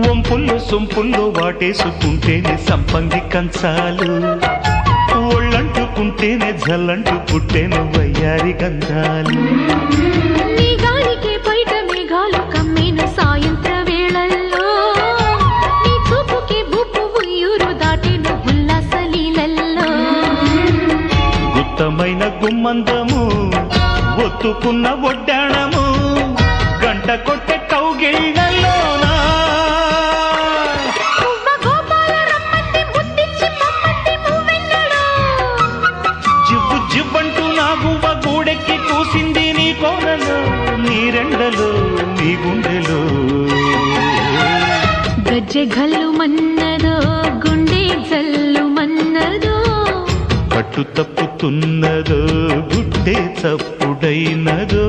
వంపుల్లో సొంపుల్లో వాటేసుకుంటేనే సంపంగి కంచాలు, ఒళ్ళంటుకుంటేనే జల్లంటు పుట్టేను వయ్యారి గంధాలు. నీ గాలికే బయట మేఘాలు కమ్మేను సాయంత్ర వేళల్లో, నీ చూపుకే బూపు ఉయ్యూరు దాటేను ఉల్లాస లీలల్లో. గుత్తమైన గుమ్మందము ఒత్తుకున్న ఒడ్డాణము గంట కొట్టే కౌగిళ్ళలోనా జివ్వు జివ్వంటూ నా గువ్వ గూడెక్కి కూసింది నీ కోరలో, నీ రెండలో నీ గుండెలో. గజ్జె గల్లు మన్నదో గుండె జల్లు మన్నదో, పట్టు తప్పుతున్నదో గుడ్డే చప్పుడైనదో.